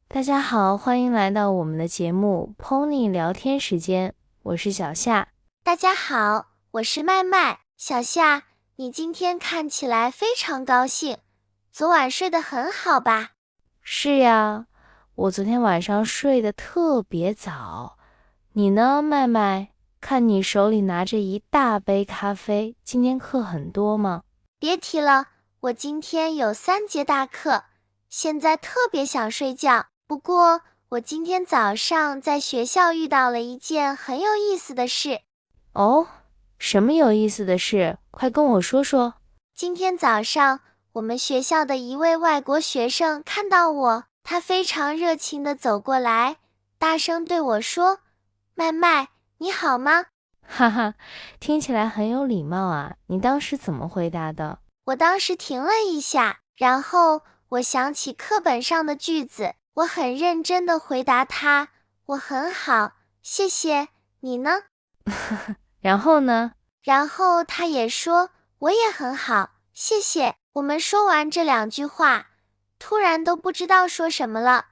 大家好，欢迎来到我们的节目 Pony 聊天时间，我是小夏。大家好，我是麦麦。小夏，你今天看起来非常高兴，昨晚睡得很好吧？是呀，我昨天晚上睡得特别早。你呢，麦麦？看你手里拿着一大杯咖啡，今天课很多吗？别提了，我今天有3节大课，现在特别想睡觉。不过，我今天早上在学校遇到了一件很有意思的事。哦，什么有意思的事？快跟我说说。今天早上，我们学校的一位外国学生看到我，他非常热情地走过来，大声对我说：“麦麦，你好吗？”哈哈，听起来很有礼貌啊，你当时怎么回答的？我当时停了一下，然后我想起课本上的句子，我很认真地回答他：“我很好，谢谢，你呢？”然后呢？然后他也说：“我也很好，谢谢。”我们说完这2句话，突然都不知道说什么了，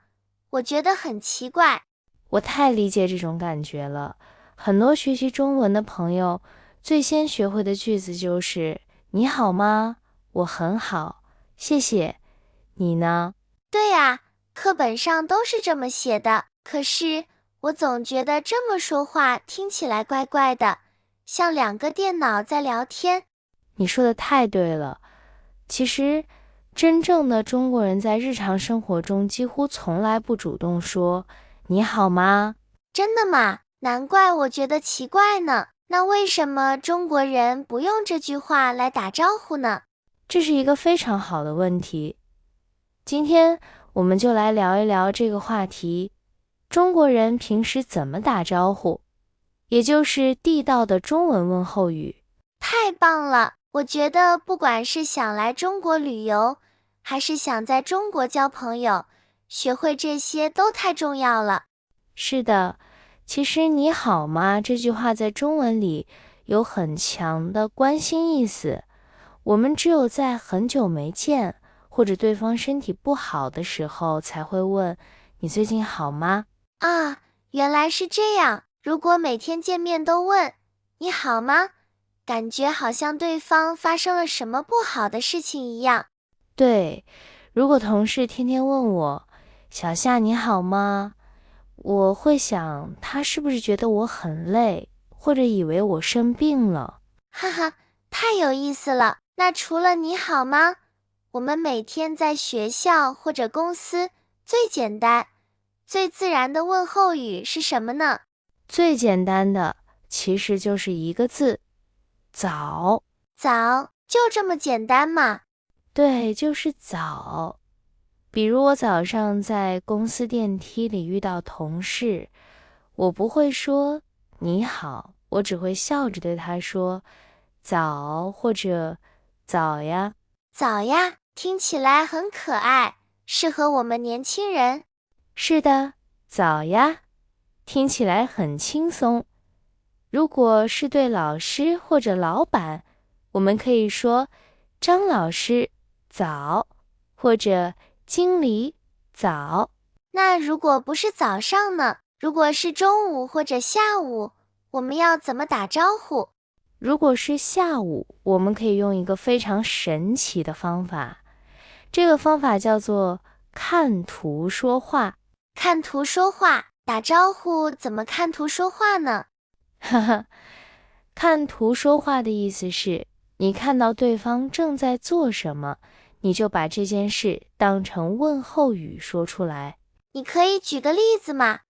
我觉得很奇怪。我太理解这种感觉了。很多学习中文的朋友，最先学会的句子就是“你好吗？我很好，谢谢。你呢？”对呀，课本上都是这么写的，可是我总觉得这么说话听起来怪怪的，像2个电脑在聊天。你说的太对了。其实，真正的中国人在日常生活中几乎从来不主动说“你好吗”。真的吗？难怪我觉得奇怪呢。那为什么中国人不用这句话来打招呼呢？这是一个非常好的问题。今天我们就来聊一聊这个话题，中国人平时怎么打招呼，也就是地道的中文问候语。太棒了！我觉得不管是想来中国旅游，还是想在中国交朋友，学会这些都太重要了。是的，其实“你好吗”这句话在中文里有很强的关心意思。我们只有在很久没见，或者对方身体不好的时候，才会问“你最近好吗”。啊，原来是这样。如果每天见面都问你好吗，感觉好像对方发生了什么不好的事情一样。对，如果同事天天问我“小夏你好吗”，我会想他是不是觉得我很累，或者以为我生病了。哈哈，太有意思了。那除了你好吗，我们每天在学校或者公司最简单、最自然的问候语是什么呢？最简单的其实就是一个字，早。早，就这么简单吗？对，就是早。比如我早上在公司电梯里遇到同事，我不会说你好，我只会笑着对他说早或者早呀。早呀，听起来很可爱，适合我们年轻人。是的，早呀，听起来很轻松。如果是对老师或者老板，我们可以说张老师早，或者经理早。那如果不是早上呢？如果是中午或者下午，我们要怎么打招呼？如果是下午，我们可以用一个非常神奇的方法，这个方法叫做看图说话。看图说话，打招呼怎么看图说话呢？哈哈，看图说话的意思是，你看到对方正在做什么，你就把这件事当成问候语说出来。你可以举个例子吗？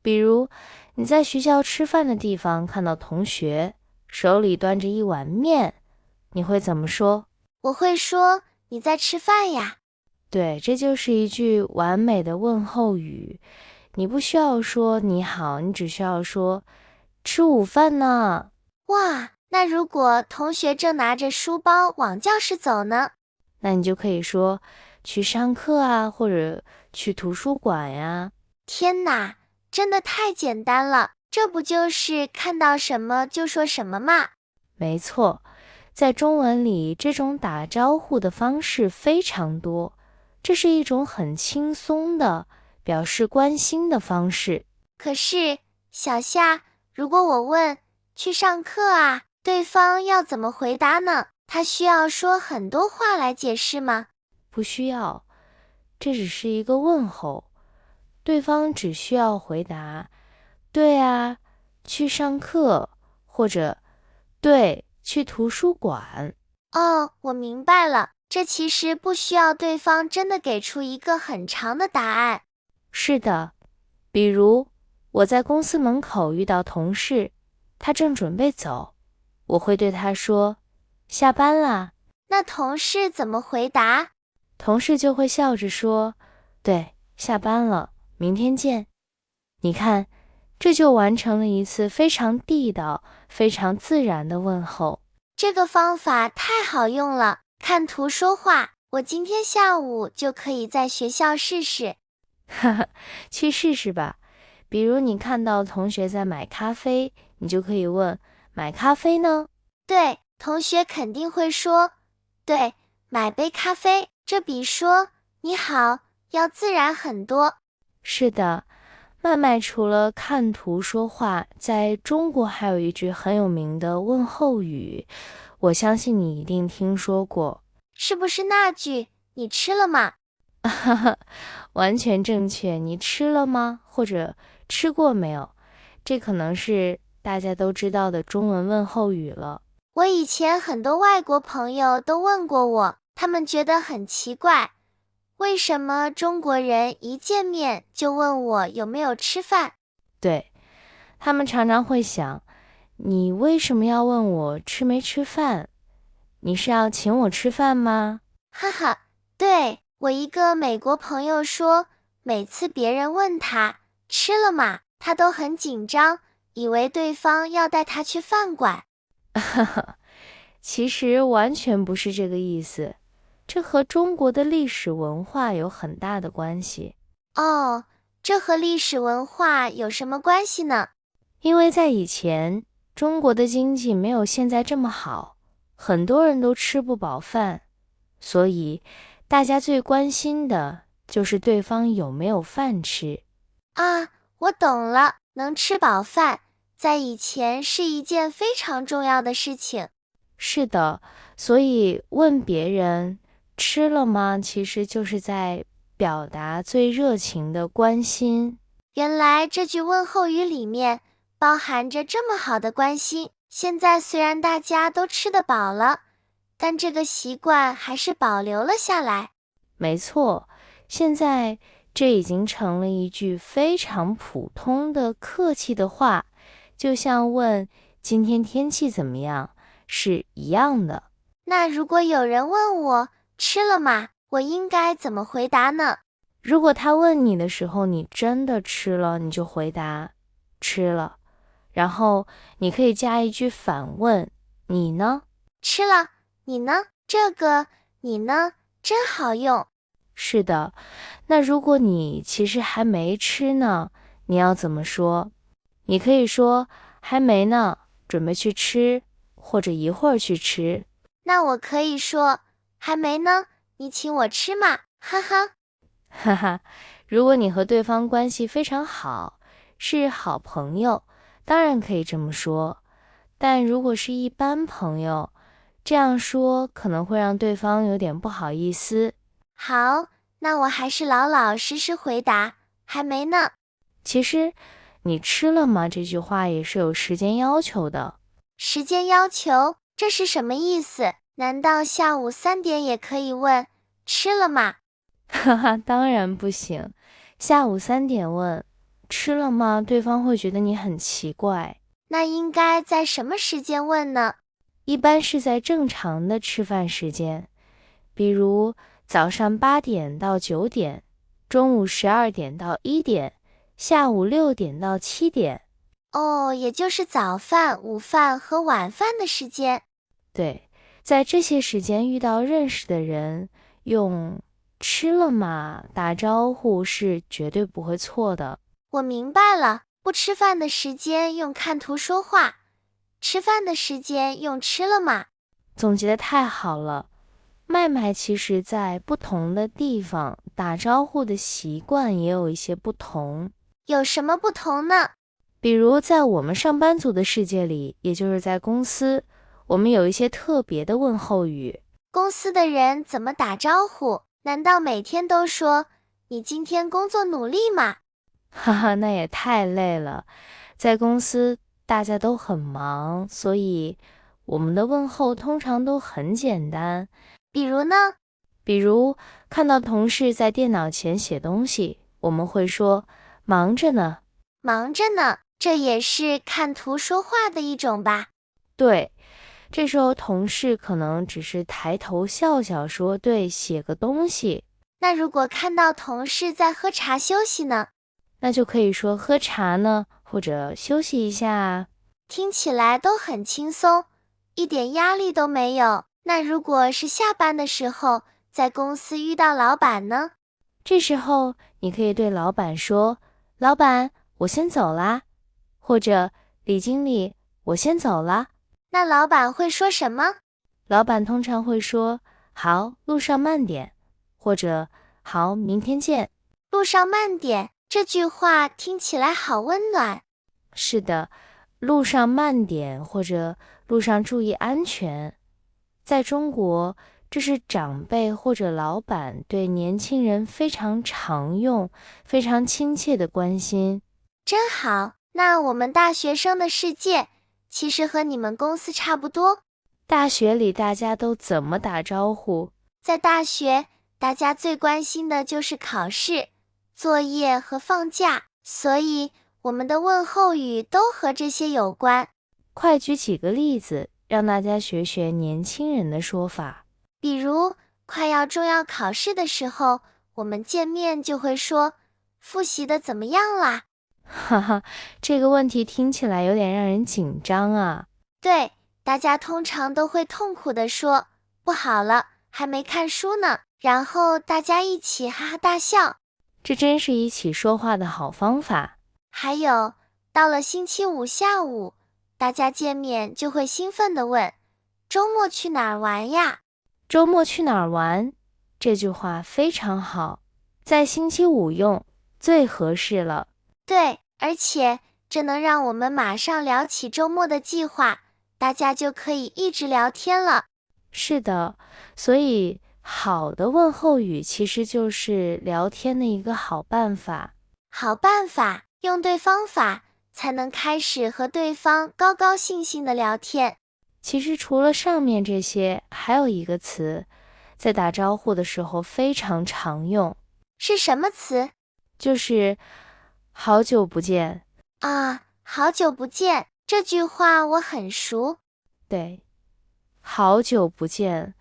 比如，你在学校吃饭的地方看到同学手里端着一碗面，你会怎么说？我会说你在吃饭呀。对，这就是一句完美的问候语。你不需要说你好，你只需要说吃午饭呢。哇，那如果同学正拿着书包往教室走呢？那你就可以说去上课啊，或者去图书馆呀。天哪，真的太简单了，这不就是看到什么就说什么吗？没错，在中文里，这种打招呼的方式非常多，这是一种很轻松的表示关心的方式。可是，小夏，如果我问去上课啊，对方要怎么回答呢？他需要说很多话来解释吗？不需要，这只是一个问候，对方只需要回答对啊，去上课，或者对，去图书馆。哦，我明白了，这其实不需要对方真的给出一个很长的答案。是的，比如我在公司门口遇到同事，他正准备走，我会对他说下班啦。那同事怎么回答？同事就会笑着说对，下班了，明天见。你看，这就完成了一次非常地道、非常自然的问候。这个方法太好用了，看图说话，我今天下午就可以在学校试试。哈哈，去试试吧。比如你看到同学在买咖啡，你就可以问买咖啡呢？对，同学肯定会说对，买杯咖啡，这比说你好要自然很多。是的，麦麦除了看图说话，在中国还有一句很有名的问候语，我相信你一定听说过。是不是那句你吃了吗？哈哈，完全正确。你吃了吗？或者吃过没有？这可能是大家都知道的中文问候语了。我以前很多外国朋友都问过我，他们觉得很奇怪，为什么中国人一见面就问我有没有吃饭？对，他们常常会想，你为什么要问我吃没吃饭？你是要请我吃饭吗？哈哈，对，我一个美国朋友说，每次别人问他吃了吗，他都很紧张，以为对方要带他去饭馆。哈哈，其实完全不是这个意思，这和中国的历史文化有很大的关系。哦，这和历史文化有什么关系呢？因为在以前，中国的经济没有现在这么好，很多人都吃不饱饭，所以大家最关心的就是对方有没有饭吃。啊，我懂了，能吃饱饭，在以前是一件非常重要的事情。是的，所以问别人吃了吗，其实就是在表达最热情的关心。原来这句问候语里面包含着这么好的关心。现在虽然大家都吃得饱了，但这个习惯还是保留了下来。没错，现在这已经成了一句非常普通的客气的话，就像问今天天气怎么样是一样的。那如果有人问我吃了吗，我应该怎么回答呢？如果他问你的时候，你真的吃了，你就回答吃了，然后你可以加一句反问，你呢？吃了，你呢？这个你呢，真好用。是的，那如果你其实还没吃呢，你要怎么说？你可以说还没呢，准备去吃，或者一会儿去吃。那我可以说还没呢，你请我吃嘛，哈哈。哈哈，如果你和对方关系非常好，是好朋友，当然可以这么说。但如果是一般朋友，这样说可能会让对方有点不好意思。好，那我还是老老实实回答，还没呢。其实，你吃了吗？这句话也是有时间要求的。时间要求，这是什么意思？难道下午3点也可以问吃了吗？哈哈，当然不行。下午3点问吃了吗？对方会觉得你很奇怪。那应该在什么时间问呢？一般是在正常的吃饭时间，比如早上8点到9点，中午12点到1点，下午6点到7点。哦，也就是早饭、午饭和晚饭的时间。对，在这些时间遇到认识的人，用吃了吗打招呼是绝对不会错的。我明白了，不吃饭的时间用看图说话，吃饭的时间用吃了吗？总结得太好了。麦麦其实在不同的地方打招呼的习惯也有一些不同。有什么不同呢？比如在我们上班族的世界里，也就是在公司，我们有一些特别的问候语。公司的人怎么打招呼？难道每天都说你今天工作努力吗？哈哈，那也太累了。在公司大家都很忙，所以我们的问候通常都很简单。比如呢？比如看到同事在电脑前写东西，我们会说忙着呢。忙着呢，这也是看图说话的一种吧？对，这时候同事可能只是抬头笑笑说对，写个东西。那如果看到同事在喝茶休息呢？那就可以说喝茶呢，或者休息一下啊。听起来都很轻松，一点压力都没有。那如果是下班的时候，在公司遇到老板呢？这时候你可以对老板说，老板，我先走啦，或者李经理，我先走啦。那老板会说什么？老板通常会说，好，路上慢点，或者好，明天见。路上慢点，这句话听起来好温暖。是的，路上慢点，或者路上注意安全。在中国，这是长辈或者老板对年轻人非常常用、非常亲切的关心。真好，那我们大学生的世界其实和你们公司差不多。大学里大家都怎么打招呼？在大学，大家最关心的就是考试、作业和放假，所以我们的问候语都和这些有关。快举几个例子，让大家学学年轻人的说法。比如，快要重要考试的时候，我们见面就会说，复习的怎么样啦？哈哈，这个问题听起来有点让人紧张啊。对，大家通常都会痛苦地说，不好了，还没看书呢，然后大家一起哈哈大笑。这真是一起说话的好方法。还有，到了星期五下午，大家见面就会兴奋地问，周末去哪儿玩呀？周末去哪儿玩？这句话非常好，在星期五用最合适了。对，而且这能让我们马上聊起周末的计划，大家就可以一直聊天了。是的，所以好的问候语其实就是聊天的一个好办法。好办法，用对方法，才能开始和对方高高兴兴的聊天。其实除了上面这些，还有一个词，在打招呼的时候非常常用，是什么词？就是好久不见。啊，好久不见，这句话我很熟。对，好久不见，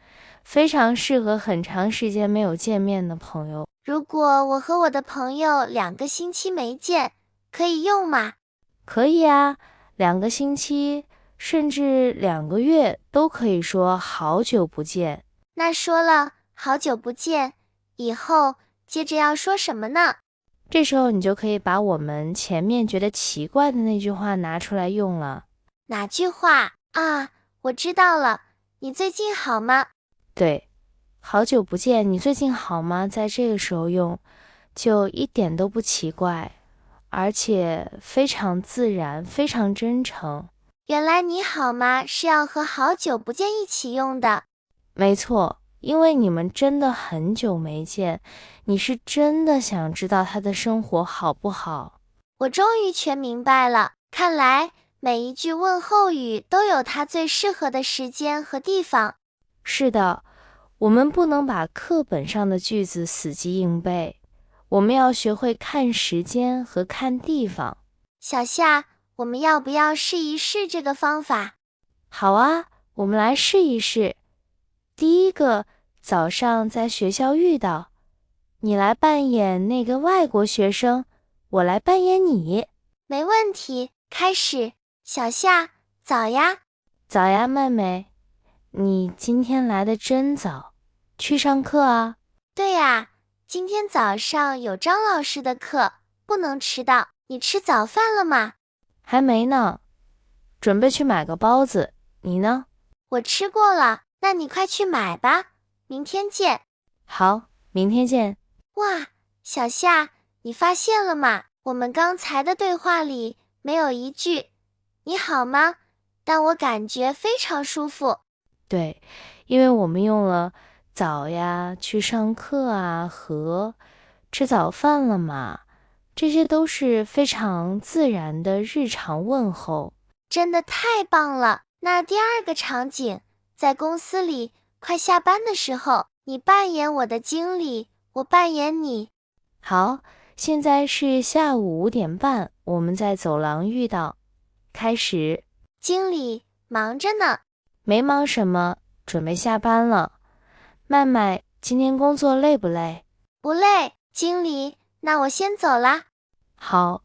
非常适合很长时间没有见面的朋友。如果我和我的朋友2个星期没见，可以用吗？可以啊，2个星期甚至2个月都可以说好久不见。那说了好久不见以后，接着要说什么呢？这时候你就可以把我们前面觉得奇怪的那句话拿出来用了。哪句话啊？我知道了，你最近好吗？对，好久不见，你最近好吗？在这个时候用，就一点都不奇怪，而且非常自然，非常真诚。原来你好吗是要和好久不见一起用的。没错，因为你们真的很久没见，你是真的想知道他的生活好不好。我终于全明白了，看来每一句问候语都有它最适合的时间和地方。是的，我们不能把课本上的句子死记硬背，我们要学会看时间和看地方。小夏，我们要不要试一试这个方法？好啊，我们来试一试。第一个，早上在学校遇到，你来扮演那个外国学生，我来扮演你。没问题，开始。小夏，早呀。早呀，妹妹，你今天来的真早，去上课啊？对呀，今天早上有张老师的课，不能迟到。你吃早饭了吗？还没呢，准备去买个包子。你呢？我吃过了，那你快去买吧，明天见。好，明天见。哇，小夏，你发现了吗？我们刚才的对话里没有一句你好吗，但我感觉非常舒服。对，因为我们用了早呀、去上课啊和吃早饭了嘛，这些都是非常自然的日常问候。真的太棒了。那第二个场景，在公司里快下班的时候，你扮演我的经理，我扮演你。好，现在是下午5点半，我们在走廊遇到。开始。经理，忙着呢。没忙什么，准备下班了。麦麦，今天工作累不累？不累，经理，那我先走啦。好，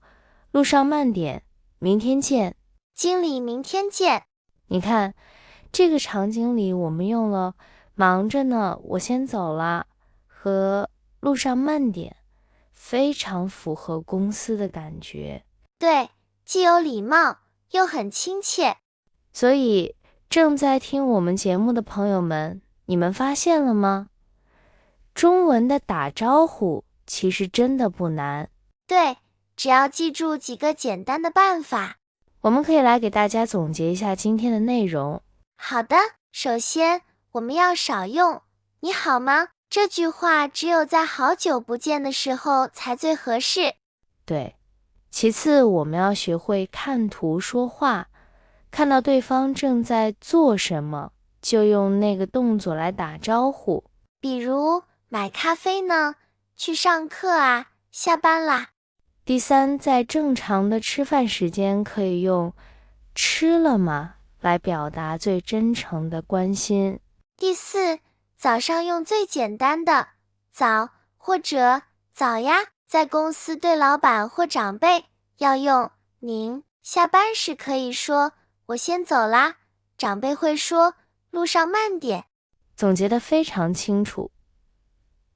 路上慢点，明天见。经理，明天见。你看，这个场景里我们用了忙着呢，我先走啦，和路上慢点，非常符合公司的感觉。对，既有礼貌，又很亲切。所以，正在听我们节目的朋友们，你们发现了吗？中文的打招呼其实真的不难。对，只要记住几个简单的办法。我们可以来给大家总结一下今天的内容。好的，首先我们要少用你好吗这句话，只有在好久不见的时候才最合适。对，其次我们要学会看图说话，看到对方正在做什么，就用那个动作来打招呼。比如买咖啡呢，去上课啊，下班啦。第三，在正常的吃饭时间可以用吃了吗来表达最真诚的关心。第四，早上用最简单的早或者早呀，在公司对老板或长辈要用您，下班时可以说我先走啦，长辈会说路上慢点。总结得非常清楚。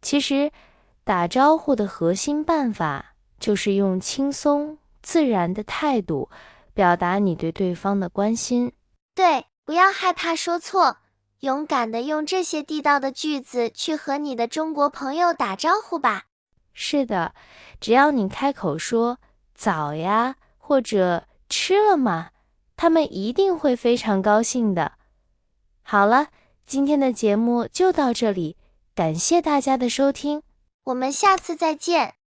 其实打招呼的核心办法就是用轻松自然的态度表达你对对方的关心。对，不要害怕说错，勇敢地用这些地道的句子去和你的中国朋友打招呼吧。是的，只要你开口说早呀，或者吃了吗，他们一定会非常高兴的。好了，今天的节目就到这里，感谢大家的收听，我们下次再见。